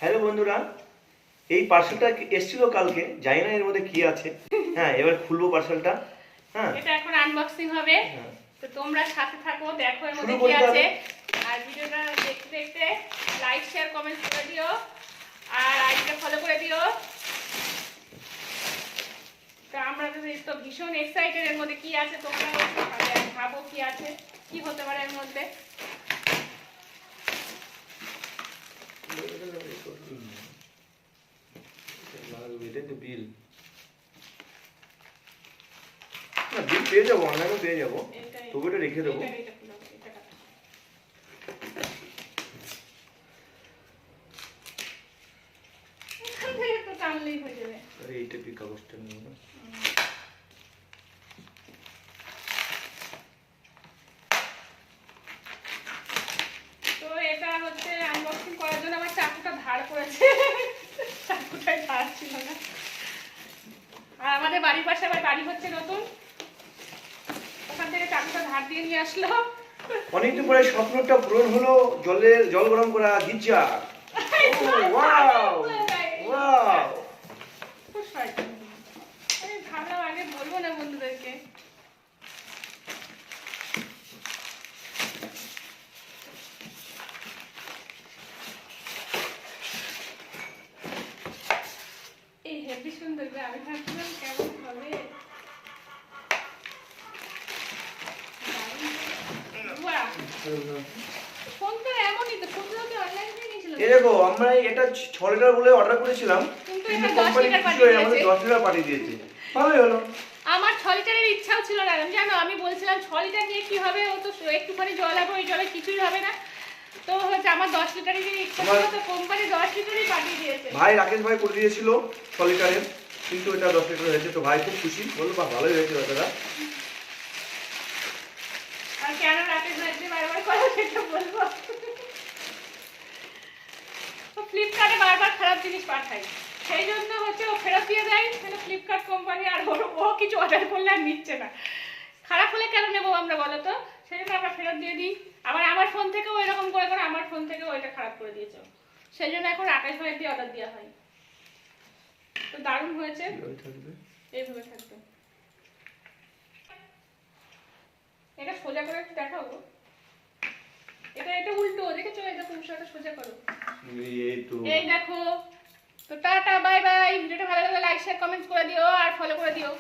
Hello বন্ধুরা, এই পার্সেলটা এসেছিল কালকে, জানি না এর মধ্যে কি আছে। হ্যাঁ, এবার খুলবো পার্সেলটা। হ্যাঁ, এটা এখন আনবক্সিং হবে। হ্যাঁ। তো তোমরা সাথে থাকো, দেখো এর মধ্যে শুরু কি করতে আছে। হবে। আর ভিডিওটা দেখতে দেখতে লাইক শেয়ার কমেন্ট করে দিও আর আইডিটা ফলো করে দিও। তো আমরা তো ভীষণ এক্সাইটেড এর মধ্যে কি আছে, তোমরা ভাবো কি আছে, কি হতে পারে এর মধ্যে। বিল পেয়ে যাবো, অনলাইনে পেয়ে যাবো, তবু এটা রেখে দেবো। এইটা কি কাগজটা নিয়ে না? তো এটা হচ্ছে আনবক্সিং করার জন্য আমার চাকুটা ধার করেছে, চাকুটাই ধার ছিল না। আর আমাদের বাড়ির পাশে আবার বাড়ি হচ্ছে নতুন, ওখান থেকে চাকুটা ধার দিয়ে নিয়ে আসলো। অনেকদিন পরে স্বপ্নটা পূরণ হলো, জল গরম করা গিজার। ওয়াও ওয়াও, আমি ভাবলাম আগে বলবো না বন্ধুদেরকে। এই হেভি সুন্দর, আমি ভাবছিলাম কেমন হবে। ফোন তো এমনই তো, ফোন তো অনলাইন থেকে নিয়েছিলাম। এই দেখো, আমরা এটা 6 লিটার বলে অর্ডার করেছিলাম, কিন্তু কিন্তু এটা 10 কোম্পানি লিটার কিছু পাঠিয়ে আমাদের দিয়েছে। 10 লিটার পাঠিয়ে দিয়েছে। ভালোই হলো। আমার 6 লিটারের ইচ্ছাও ছিল না, জানো। আমি বলছিলাম 6 লিটার নিয়ে কি হবে, ও তো একটুখানি জল হবে, ওই জলে কিছুই হবে না। তো হচ্ছে আমার 10 লিটারের ইচ্ছা ছিল, তো কোম্পানি 10 লিটারই পাঠিয়ে দিয়েছে। ভাই রাকেশ ভাই করে দিয়েছিল 6 লিটারের, কিন্তু এটা 10 লিটার হয়েছে। তো ভাই খুব খুশি, বললো বাহ ভালোই হয়েছে দাদা। আর কেন রাকেশ ভাইকে বারবার কথা সেটা বলবো। তো ফ্লিপকার্টে বারবার খারাপ জিনিস পাঠায়, সেই জন্য হচ্ছে ও ফেরত দিয়ে দেয়। মানে ফ্লিপকার্ট কোম্পানি আর ও কিছু অর্ডার করলে আর নিচ্ছে না। খারাপ হলে কেন নেবো আমরা, বলো তো? সেই জন্য আমরা ফেরত দিয়ে দিই। আবার আমার ফোন থেকেও এরকম করে করে আমার ফোন থেকেও ওইটা খারাপ করে দিয়েছে। সেই জন্য এখন রাকেশ ভাই দিয়ে অর্ডার দেওয়া হয়। তো দারুণ হয়েছে, এইভাবে থাকবে। এটা সোজা করে একটু দেখাও গো। এটা উল্টো দেখেছো? এই দেখো, উল্টোটা সোজা করো। এই দেখো। তো টাটা, বাই বাই। ভিডিওটা ভালো লাগলে লাইক শেয়ার কমেন্ট করে দিও আর ফলো করে দিও।